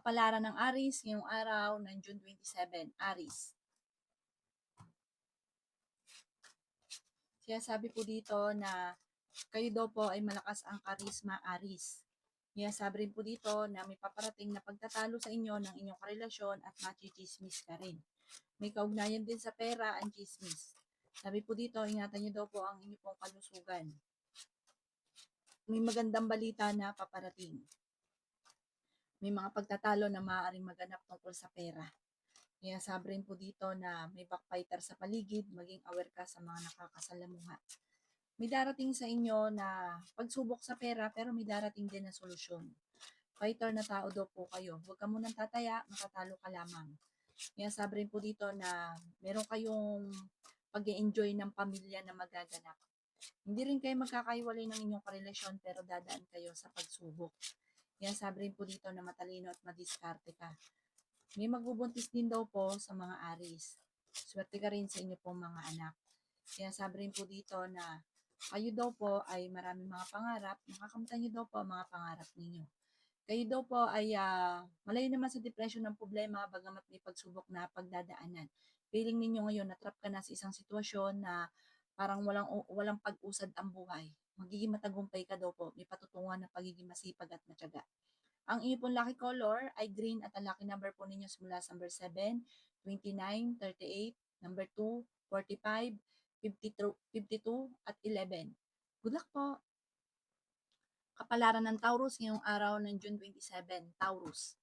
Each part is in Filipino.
Kapalaran ng Aries ngayong araw ng June 27, Aries. Kaya sabi po dito na kayo daw po ay malakas ang karisma, Aries. Kaya sabi rin po dito na may paparating na pagtatalo sa inyo ng inyong karelasyon at machichismis ka rin. May kaugnayan din sa pera ang chismis. Sabi po dito, ingatan niyo daw po ang inyong pong kalusugan. May magandang balita na paparating. May mga pagtatalo na maaaring maganap tungkol sa pera. Kaya sabi rin po dito na may backbiter sa paligid, maging aware ka sa mga nakakasalamuha. May darating sa inyo na pagsubok sa pera pero may darating din na solusyon. Fighter na tao daw po kayo. Huwag ka munang tataya, matatalo ka lamang. Kaya sabi rin po dito na meron kayong pag-enjoy ng pamilya na magaganap. Hindi rin kayo magkakaiwalay ng inyong karelasyon pero dadaan kayo sa pagsubok. Kaya sabi rin po dito na matalino at madiskarte ka. May magbubuntis din daw po sa mga Aries. Swerte ka rin sa inyo pong mga anak. Kaya sabi rin po dito na kayo daw po ay maraming mga pangarap, makakamtan niyo daw po ang mga pangarap ninyo. Kayo daw po ay malayo naman sa depression ng problema bagamat may pagsubok na pagdadaanan. Feeling ninyo ngayon na-trap ka na sa isang sitwasyon na parang walang pag-usad ang buhay. Magiging matagumpay ka daw po. May patutunguhan ng pagiging masipag at matyaga. Ang inyong pong lucky color ay green at ang lucky number po ninyo simula sa number 7, 29, 38, number 2, 45, 52, at 11. Good luck po! Kapalaran ng Taurus ngayong araw ng June 27, Taurus.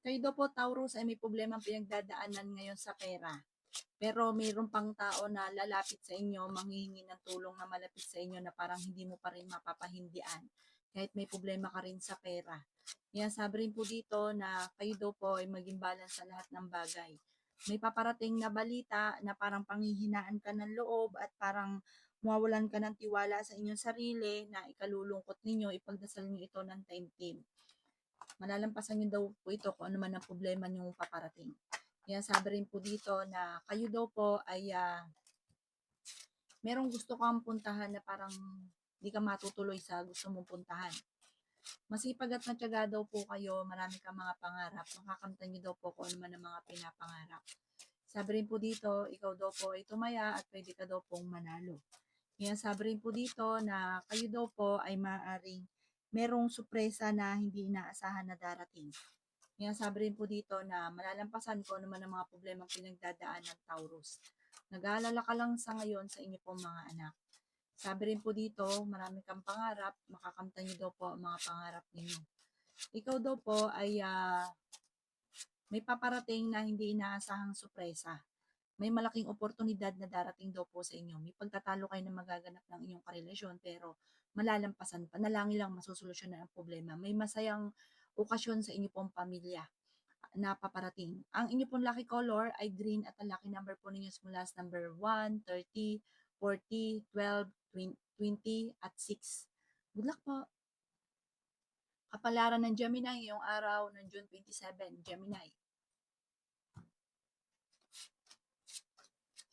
Kayo daw po, Taurus, ay may problema pinagdadaanan ngayon sa pera. Pero mayroon pang tao na lalapit sa inyo, manghihingi ng tulong na malapit sa inyo na parang hindi mo pa rin mapapahindian kahit may problema ka rin sa pera. Yan, sabi rin po dito na kayo daw po ay maging balance sa lahat ng bagay. May paparating na balita na parang panghihinaan ka ng loob at parang mawawalan ka ng tiwala sa inyong sarili na ikalulungkot ninyo, ipagdasal niyo ito ng time. Malalampasan niyo daw po ito kung ano man ang problema niyo paparating. Kaya sabi rin po dito na kayo daw po ay merong gusto kang puntahan na parang hindi ka matutuloy sa gusto mong puntahan. Masipag at matyaga daw po kayo, marami kang mga pangarap, makakamtan niyo daw po kung ano man ang mga pinapangarap. Sabi rin po dito, ikaw daw po ay tumaya at pwede ka daw pong manalo. Kaya sabi rin po dito na kayo daw po ay maaaring merong sorpresa na hindi inaasahan na darating. Kaya sabi rin po dito na malalampasan ko naman ang mga problemang pinagdadaan ng Taurus. Nag-aalala ka lang sa ngayon sa inyo pong mga anak. Sabi rin po dito, marami kang pangarap, makakamtan niyo daw po ang mga pangarap ninyo. Ikaw daw po ay may paparating na hindi inaasahang sorpresa. May malaking oportunidad na darating daw po sa inyo. May pagtatalo kayo na magaganap ng inyong karelasyon pero malalampasan pa. Nalangin lang masusolusyonan ang problema. May masayang okasyon sa inyo pong pamilya na paparating. Ang inyo pong lucky color ay green at ang lucky number po ninyo mula sa number 1, 30, 40, 12, 20, at 6. Good luck po! Kapalaran ng Gemini ngayong araw ng June 27, Gemini.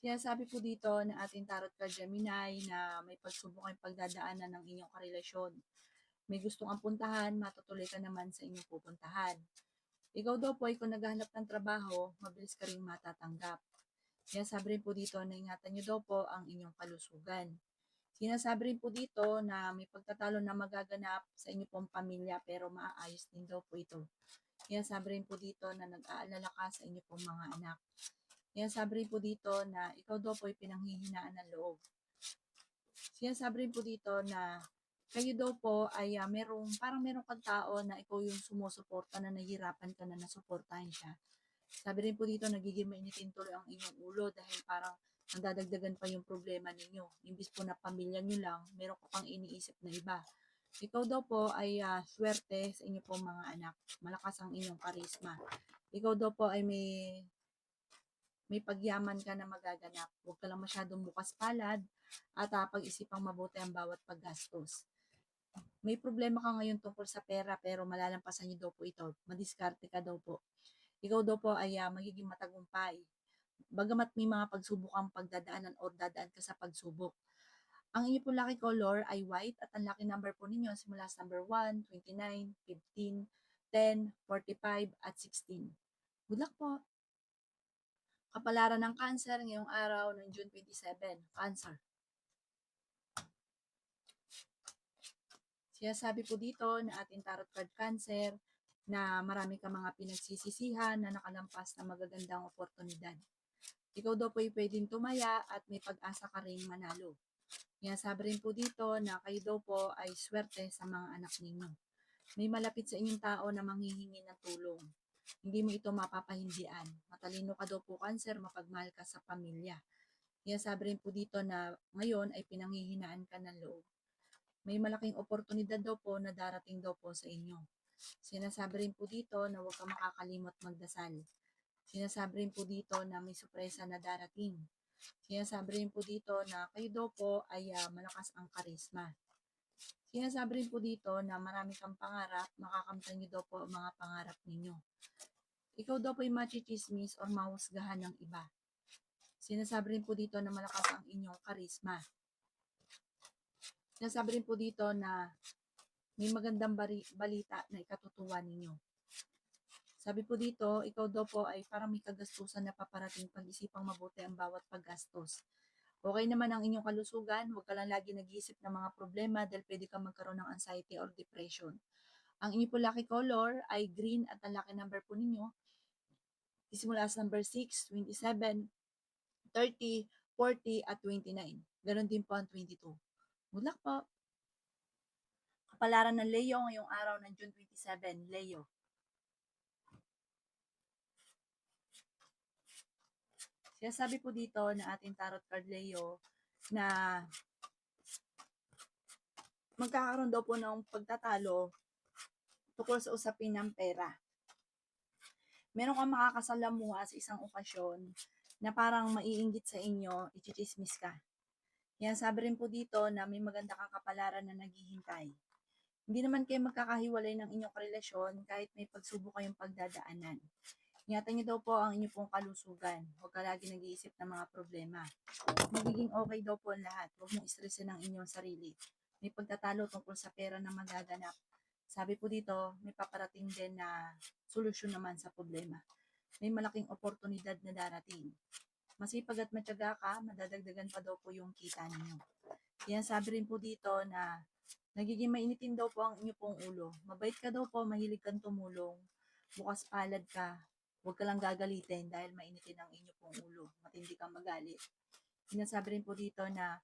Kaya sabi po dito ng ating tarot card Gemini na may pagsubok kayong pagdadaanan ng inyong karelasyon. May gustong ang puntahan, matutuloy ka naman sa inyong pupuntahan. Ikaw daw po ay kung naghahanap ng trabaho, mabilis ka rin matatanggap. Kaya sabi rin po dito na ingatan nyo daw po ang inyong kalusugan. Sinasabi rin po dito na may pagtatalo na magaganap sa inyong pong pamilya pero maaayos din daw po ito. Kaya sabi rin po dito na nag-aalala ka sa inyong pong mga anak. Kaya sabi rin po dito na ikaw daw po ay pinanghihinaan ng loob. Sinasabi rin po dito na kayo daw po ay parang merong kang tao na ikaw yung sumusuporta na nahihirapan ka na nasuportahan siya. Sabi rin po dito, nagiging mainitin tuloy ang inyong ulo dahil parang nadadagdagan pa yung problema ninyo. Imbis po na pamilya nyo lang, meron ka pang iniisip na iba. Ikaw daw po ay swerte sa inyo pong mga anak. Malakas ang inyong karisma. Ikaw daw po ay may pagyaman ka na magaganap. Huwag ka lang masyadong bukas palad at pag-isipang mabuti ang bawat paggastos. May problema ka ngayon tungkol sa pera pero malalampasan niyo daw po ito. Madiskarte ka daw po. Ikaw daw po ay magiging matagumpay. Bagamat may mga pagsubok ang pagdadaanan o dadaan ka sa pagsubok. Ang inyo po lucky color ay white at ang lucky number po ninyo simula sa number 1, 29, 15, 10, 45 at 16. Good luck po! Kapalaran ng Cancer ngayong araw ng June 27. Cancer. Sinasabi po dito na ating tarot card Cancer na marami ka mga pinagsisisihan na nakalampas na magagandang oportunidad. Ikaw daw po ay pwedeng tumaya at may pag-asa ka rin manalo. Sinasabi rin po dito na kayo daw po ay swerte sa mga anak ninyo. May malapit sa inyong tao na manghihingi ng tulong. Hindi mo ito mapapahindian. Matalino ka daw po Cancer, mapagmahal ka sa pamilya. Sinasabi rin po dito na ngayon ay pinanghihinaan ka ng loob. May malaking oportunidad daw po na darating daw po sa inyo. Sinasabi rin po dito na huwag ka makakalimot magdasal. Sinasabi rin po dito na may sorpresa na darating. Sinasabi rin po dito na kayo daw po ay malakas ang karisma. Sinasabi rin po dito na marami kang pangarap, makakamtan niyo daw po ang mga pangarap ninyo. Ikaw daw po ay machichismis or mahusgahan ng iba. Sinasabi rin po dito na malakas ang inyong karisma. Sinasabi rin po dito na may magandang balita na ikatutuwa ninyo. Sabi po dito, ikaw daw po ay parang may kagastusan na paparating, pag-isipang mabuti ang bawat paggastos. Okay naman ang inyong kalusugan, huwag ka lang lagi nag-iisip ng mga problema dahil pwede kang magkaroon ng anxiety or depression. Ang inyong po lucky color ay green at ang lucky number po ninyo isimula sa number 6, 27, 30, 40 at 29. Ganon din po ang 22. Good luck po! Kapalaran ng Leo ngayong araw ng June 27, Leo. Sinasabi po dito na ating tarot card Leo na magkakaroon daw po ng pagtatalo tungkol sa usapin ng pera. Meron kang makakasalamuha sa isang okasyon na parang maiinggit sa inyo, ichichismis ka. Sabi rin po dito na may maganda kang kapalaran na naghihintay. Hindi naman kayo magkakahiwalay ng inyong relasyon kahit may pagsubok kayong pagdadaanan. Ingatan niyo daw po ang inyong pong kalusugan. Huwag ka lagi nag-iisip ng mga problema. Magiging okay daw po ang lahat. Huwag mong stressin ang inyong sarili. May pagtatalo tungkol sa pera na magaganap. Sabi po dito, may paparating din na solusyon naman sa problema. May malaking oportunidad na darating. Masipag at matyaga ka, madadagdagan pa daw po yung kita ninyo. Sabi rin po dito na nagiging mainitin daw po ang inyong pong ulo. Mabait ka daw po, mahilig kang tumulong. Bukas palad ka. Huwag ka lang gagalitin dahil mainitin ang inyong pong ulo. Matindi kang magalit. Sinasabi rin po dito na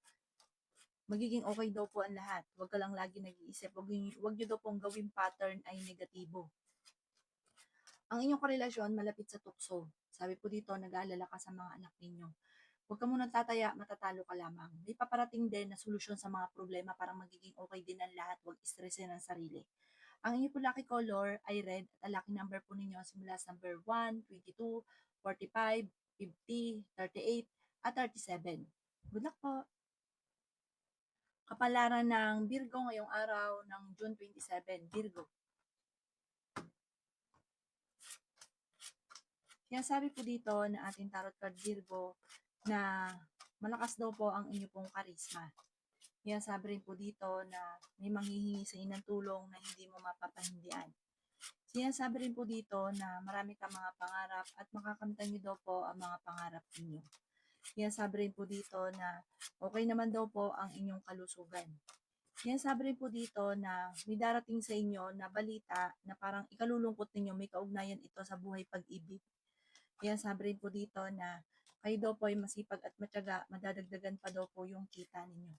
magiging okay daw po ang lahat. Huwag ka lang lagi nag-iisip. Huwag nyo daw pong gawing pattern ay negatibo. Ang inyong karelasyon malapit sa tukso. Sabi po dito, nag-aalala ka sa mga anak ninyo. Huwag ka munang tataya, matatalo ka lamang. May paparating din na solusyon sa mga problema para magiging okay din ang lahat. Huwag stressin ang sarili. Ang inyong po lucky color ay red at ang lucky number po ninyo simula sa number 1, 22, 45, 50, 38, at 37. Good luck po! Kapalaran ng Virgo ngayong araw ng June 27, Virgo. Sabi po dito na ating tarot card Virgo na malakas daw po ang inyo pong karisma. Sabi rin po dito na may manghihingi sa inyo ng tulong na hindi mo mapapahindian. Sinasabi rin po dito na marami kang mga pangarap at makakamtan niyo daw po ang mga pangarap ninyo. Sabi rin po dito na okay naman daw po ang inyong kalusugan. Sabi rin po dito na may darating sa inyo na balita na parang ikalulungkot ninyo, may kaugnayan ito sa buhay pag-ibig. Sabi rin po dito na kayo daw po ay masipag at matyaga, madadagdagan pa daw po yung kita ninyo.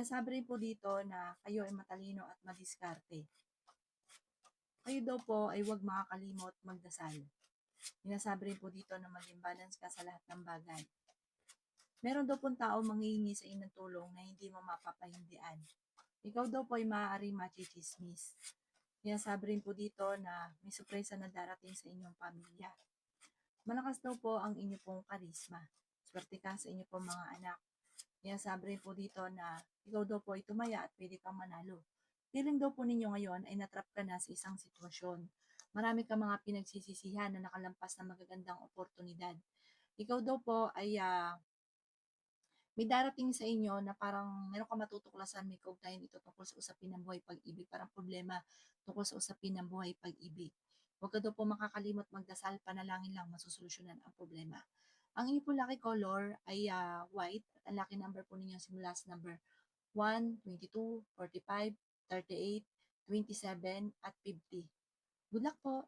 Sabi rin po dito na kayo ay matalino at madiskarte. Kayo daw po ay huwag makakalimot magdasal. Sinasabi rin po dito na maging balance ka sa lahat ng bagay. Meron daw pong tao manghihingi sa inyo ng tulong na hindi mo mapapahindian. Ikaw daw po ay maaaring machichismis. Sabi rin po dito na may sorpresa na darating sa inyong pamilya. Malakas daw po ang inyo pong karisma. Swerte ka sa inyo pong mga anak. Sabi rin po dito na ikaw daw po ay tumaya at pwede kang manalo. Feeling daw po ninyo ngayon ay natrap ka na sa isang sitwasyon. Marami ka mga pinagsisisihan na nakalampas na magagandang oportunidad. Ikaw daw po ay may darating sa inyo na parang meron kang matutuklasan, may kaugnayan ito tungkol sa usapin ng buhay pag-ibig, parang problema tungkol sa usapin ng buhay pag-ibig. Huwag ka daw po makakalimot magdasal, panalangin lang, masosolusyonan ang problema. Ang inyong po lucky color ay white at ang lucky number po ninyo simula sa number 1, 22, 45, 38, 27, at 50. Good luck po!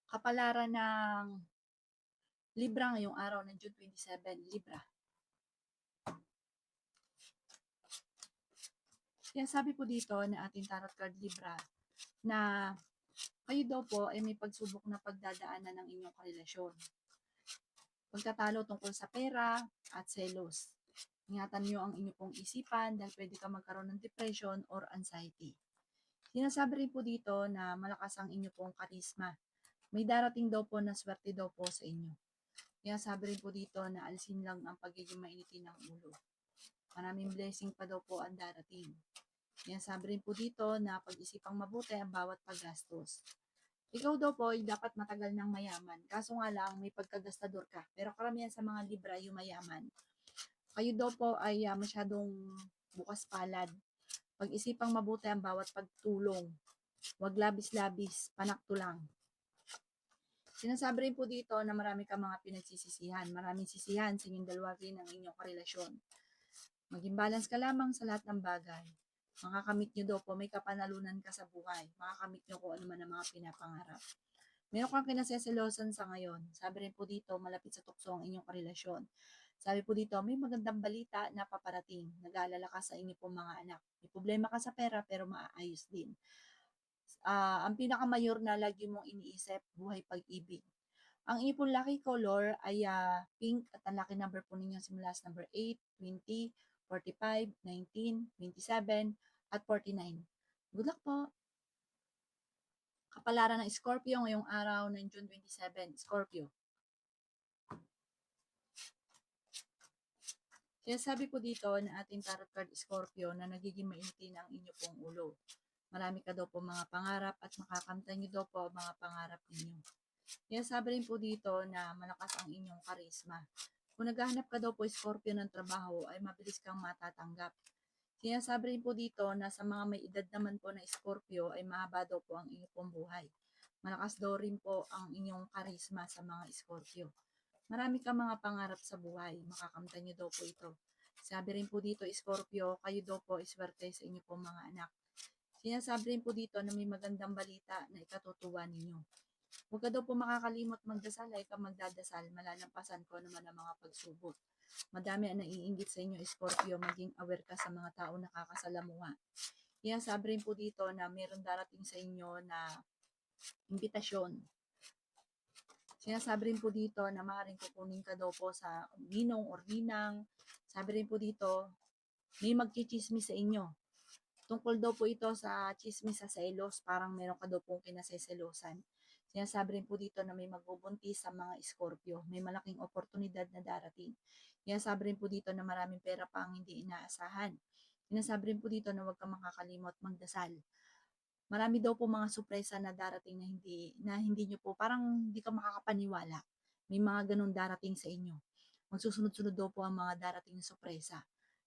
Kapalaran ng Libra ngayong araw ng June 27, Libra. Kaya sabi po dito na ating tarot card Libra na kayo daw po ay may pagsubok na pagdadaanan ng inyong karelasyon. Pagtatalo tungkol sa pera at selos. Ingatan niyo ang inyong pong isipan dahil pwede ka magkaroon ng depression or anxiety. Sinasabi rin po dito na malakas ang inyong pong karisma. May darating daw po na swerte daw po sa inyo. Kaya sabi rin po dito na alisin lang ang pagiging mainitin ng ulo. Maraming blessing pa daw po ang darating. Kaya sabi rin po dito na pag-isipang mabuti ang bawat paggastos. Ikaw daw po ay dapat matagal ng mayaman. Kaso nga lang may pagkagastador ka. Pero karamihan sa mga Libra yung mayaman. Kayo daw po ay masyadong bukas palad. Pag-isipang mabuti ang bawat pagtulong. Huwag labis-labis, panakto lang. Sinasabi rin po dito na marami ka mga pinagsisisihan. Maraming sisihan sa inyong dalawa rin ang inyong karelasyon. Maging balance ka lamang sa lahat ng bagay. Makakamit nyo daw po, may kapanalunan ka sa buhay. Makakamit nyo kung ano man ang mga pinapangarap. Meron kang kinaseselosan sa ngayon. Sabi rin po dito, malapit sa tukso ang inyong karelasyon. Sabi po dito, may magandang balita na paparating. Nag-aalala ka sa inyong pong mga anak. May problema ka sa pera pero maaayos din. Ang pinakamayor na lagi mong iniisip, buhay pag-ibig. Ang inyong pong lucky color ay pink at ang lucky number po ninyo simula sa number 8, 20, 45, 19, 27, at 49. Good luck po! Kapalaran ng Scorpio ngayong araw ng June 27. Scorpio. Kaya sabi po dito na ating tarot card Scorpio na nagiging mainitin ang inyo pong ulo. Marami ka daw po mga pangarap at makakamtan nyo daw po mga pangarap ninyo. Kaya sabi rin po dito na malakas ang inyong karisma. Kung naghahanap ka daw po Scorpio ng trabaho ay mabilis kang matatanggap. Kaya sabi rin po dito na sa mga may edad naman po na Scorpio ay mahaba daw po ang inyong pong buhay. Malakas daw rin po ang inyong karisma sa mga Scorpio. Marami kang mga pangarap sa buhay, makakamtan nyo daw po ito. Sabi rin po dito, Scorpio, kayo daw po iswerte sa inyo pong mga anak. Sinasabi rin po dito na may magandang balita na ikatutuwa ninyo. Huwag ka daw po makakalimot magdasal, ay ka magdadasal, malalampasan ko naman ang mga pagsubok. Madami ang naiinggit sa inyo, Scorpio, maging aware ka sa mga tao nakakasalamuha. Kaya sabi rin po dito na meron darating sa inyo na imbitasyon. Sinasabi rin po dito na maaaring kukunin ka daw po sa ninong or ninang. Sabi rin po dito, may magchichismis sa inyo. Tungkol daw po ito sa chismis sa selos, parang meron ka daw pong kinaseselosan. Sinasabi rin po dito na may magbubuntis sa mga Scorpio. May malaking oportunidad na darating. Sinasabi rin po dito na maraming pera pa ang hindi inaasahan. Sinasabi rin po dito na huwag kang makakalimot magdasal. Marami daw po mga sorpresa na darating na hindi nyo po, parang hindi ka makakapaniwala. May mga ganun darating sa inyo. Magsusunod-sunod daw po ang mga darating na sorpresa.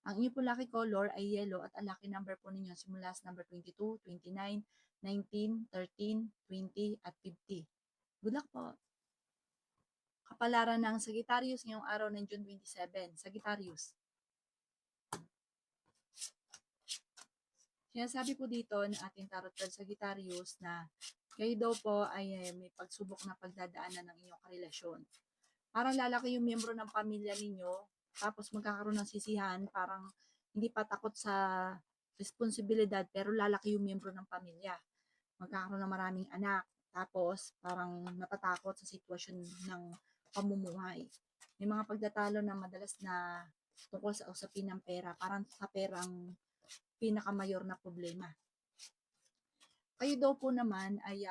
Ang inyo po lucky color ay yellow at ang lucky number po ninyo simula sa number 22, 29, 19, 13, 20, at 50. Good luck po! Kapalaran ng Sagittarius ngayong araw ng June 27. Sagittarius. Sinasabi po dito ng ating tarot card Sagittarius na kayo daw po ay may pagsubok na pagdadaanan ng inyong karelasyon. Parang lalaki yung miyembro ng pamilya ninyo, tapos magkakaroon ng sisihan, parang hindi pa takot sa responsibilidad, pero lalaki yung miyembro ng pamilya. Magkakaroon ng maraming anak, tapos parang natatakot sa sitwasyon ng pamumuhay. May mga pagdatalo na madalas na tungkol sa usapin ng pera, parang sa perang pinakamayor na problema. Kayo daw po naman ay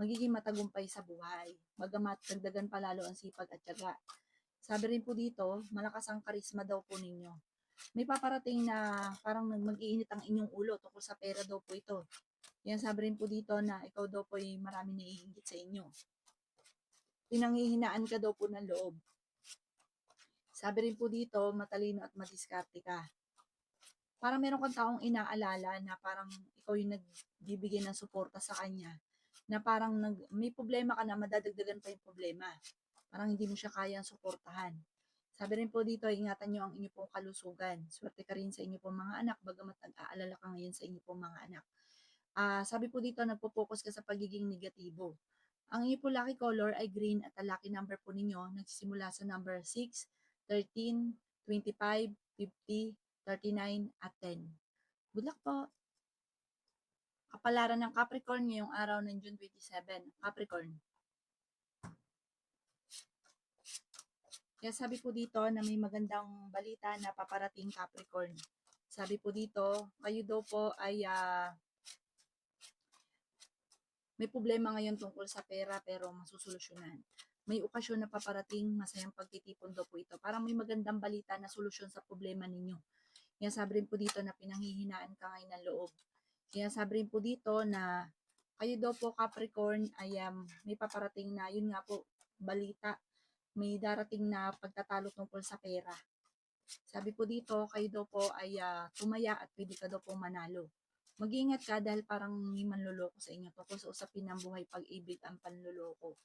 magiging matagumpay sa buhay. Bagamat dagdagan palalo ang sipag at tiyaga. Sabi rin po dito, malakas ang karisma daw po ninyo. May paparating na parang mag-iinit ang inyong ulo tungkol sa pera daw po ito. Yan sabi rin po dito na ikaw daw po ay maraming naiinggit sa inyo. Pinanghihinaan ka daw po ng loob. Sabi rin po dito, matalino at madiskarte ka. Parang meron kang taong inaalala na parang ikaw yung nagbibigay ng suporta sa kanya, na parang may problema ka na madadagdagan pa yung problema. Parang hindi mo siya kayang suportahan. Sabi rin po dito, ingatan nyo ang inyo pong kalusugan. Swerte ka rin sa inyo pong mga anak, bagamat nag-aalala ka ngayon sa inyo pong mga anak. Sabi po dito, nagpo-focus ka sa pagiging negatibo. Ang inyo po lucky color ay green at ang lucky number po ninyo nagsisimula sa number 6, 13, 25, 50, 39, at 10. Good luck po! Kapalaran ng Capricorn ngayong araw ng June 27. Capricorn. Kaya sabi po dito na may magandang balita na paparating Capricorn. Sabi po dito, kayo daw po ay may problema ngayon tungkol sa pera pero masusolusyonan. May okasyon na paparating, masayang pagtitipon daw po ito. Parang may magandang balita na solusyon sa problema ninyo. Kaya sabi rin po dito na pinanghihinaan ka ngayon ng loob. Kaya sabi rin po dito na kayo daw po Capricorn ay may paparating na, yun nga po, balita. May darating na pagtatalo tungkol sa pera. Sabi po dito, kayo daw po ay tumaya at pwede ka daw po manalo. Mag-iingat ka dahil parang may manloloko sa inyo tungkol sa usapin ng buhay, pag-ibig, ang panloloko.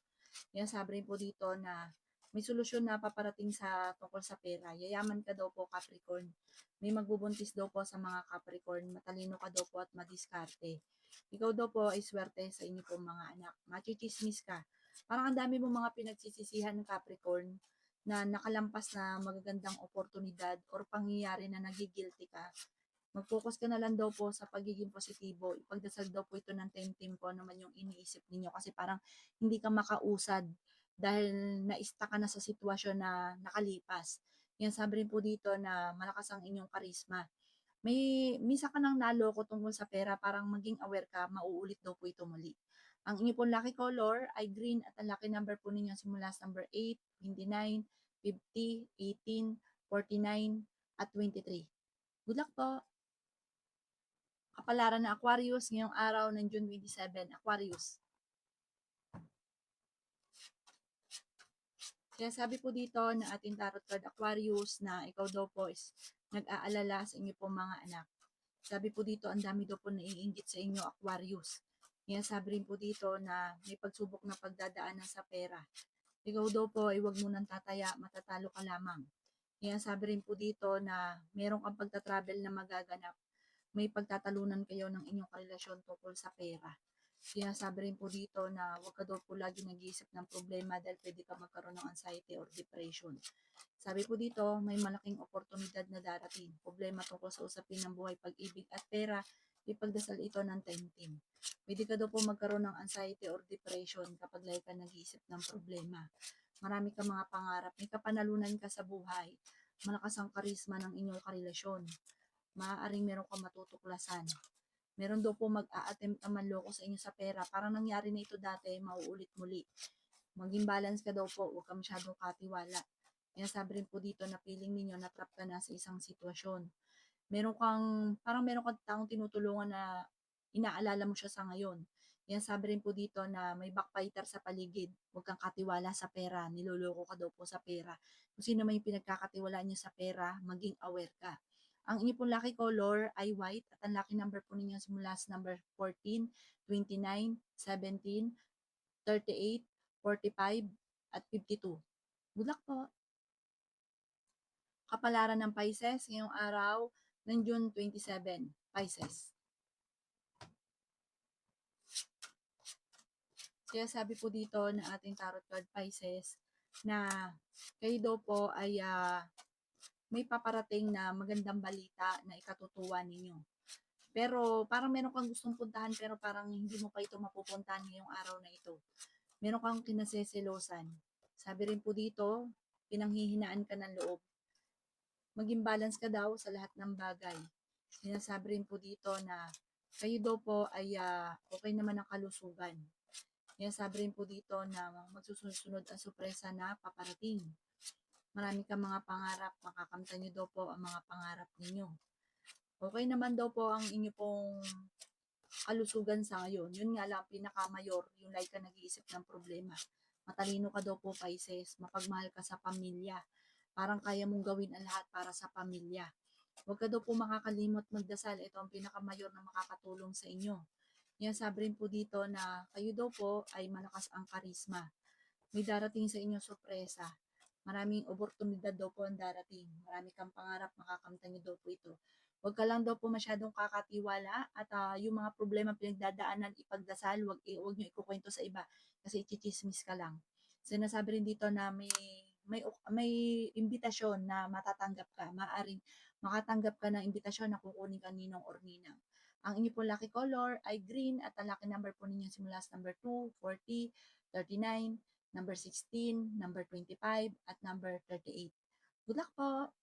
Yan sabi rin po dito na may solusyon na paparating sa tungkol sa pera. Yayaman ka daw po Capricorn. May magbubuntis daw po sa mga Capricorn. Matalino ka daw po at madiskarte. Ikaw daw po ay swerte sa inyo pong mga anak. Machichismis ka. Parang ang dami mong mga pinagsisisihan ng Capricorn na nakalampas na magagandang oportunidad or pangyayari na nagigilty ka. Mag-focus ka na lang daw po sa pagiging positibo. Ipagdasal daw po ito ng temtem po naman yung iniisip ninyo kasi parang hindi ka makausad dahil naista ka na sa sitwasyon na nakalipas. Yan sabi rin po dito na malakas ang inyong karisma. Misa ka nang naloko tungkol sa pera, parang maging aware ka, mauulit daw po ito muli. Ang inyo pong lucky color ay green at ang lucky number po ninyo simula sa number 8, 29, 50, 18, 49, at 23. Good luck po! Kapalaran ng Aquarius ngayong araw ng June 27. Aquarius. Kaya sabi po dito na ating tarot card Aquarius na ikaw daw po is nag-aalala sa inyo pong mga anak. Sabi po dito, ang dami daw po naiinggit sa inyo Aquarius. Kaya sabi rin po dito na may pagsubok na pagdadaanan sa pera. Ikaw daw po ay huwag mo nang tataya, matatalo ka lamang. Kaya sabi rin po dito na meron kang pagta-travel na magaganap. May pagtatalunan kayo ng inyong karelasyon tungkol sa pera. Kaya sabi rin po dito na huwag ka daw po lagi nag-iisip ng problema dahil pwede ka magkaroon ng anxiety or depression. Sabi po dito, may malaking oportunidad na darating. Problema tungkol sa usapin ng buhay, pag-ibig at pera, ipagdasal ito ng temtem. Pwede ka daw po magkaroon ng anxiety or depression kapag lagi ka nag-iisip ng problema. Marami ka mga pangarap, may kapanalunan ka sa buhay, malakas ang karisma ng inyong karelasyon. Maaaring meron kang matutuklasan. Meron daw po mag-a-attempt na manloko sa inyo sa pera. Parang nangyari na ito dati, mauulit muli. Maging balance ka daw po, huwag ka masyadong katiwala. Kaya sabi rin po dito na feeling ninyo na-trap ka na sa isang sitwasyon. Parang meron kang taong tinutulungan na inaalala mo siya sa ngayon. Yan sabi rin po dito na may backbiter sa paligid. Huwag kang katiwala sa pera. Niloloko ka daw po sa pera. Kung sino man yung pinagkakatiwalaan niyo sa pera, maging aware ka. Ang inyo pong lucky color ay white at ang lucky number po ninyo simula sa number 14, 29, 17, 38, 45, at 52. Good luck po! Kapalaran ng Pisces ngayong araw ng June 27. Pisces. Kaya sabi po dito ng ating tarot card Pisces na kayo daw po ay may paparating na magandang balita na ikatutuwa ninyo. Pero parang meron kang gustong puntahan pero parang hindi mo pa ito mapupuntahan ngayong araw na ito. Meron kang kinaseselosan. Sabi rin po dito, pinanghihinaan ka ng loob. Maging balance ka daw sa lahat ng bagay. Sinasabi rin po dito na kayo daw po ay okay naman ang kalusugan. Kaya sabi rin po dito na magsusunod ang sorpresa na paparating. Marami kang mga pangarap, makakamtan niyo daw po ang mga pangarap ninyo. Okay naman daw po ang inyo pong kalusugan sa ngayon. Yun nga lang, pinakamayor, yung like ka nag-iisip ng problema. Matalino ka daw po, Pisces, mapagmahal ka sa pamilya. Parang kaya mong gawin ang lahat para sa pamilya. Huwag ka daw po makakalimot magdasal. Ito ang pinakamayor na makakatulong sa inyo. Yan sabi rin po dito na kayo daw po ay malakas ang karisma. May darating sa inyo sorpresa. Maraming oportunidad daw po ang darating. Marami kang pangarap, makakamtan niyo daw po ito. Huwag ka lang daw po masyadong kakatiwala at yung mga problema pinagdadaanan, ipagdasal, huwag niyo ikukwento sa iba kasi ichichismis ka lang. Sinasabi rin dito na may imbitasyon na matatanggap ka. Maaring makatanggap ka ng imbitasyon na kukunin ka ninong or ninang. Ang inyo po lucky color ay green at ang lucky number po ninyo simula sa number 2, 40, 39, number 16, number 25, at number 38. Good luck po!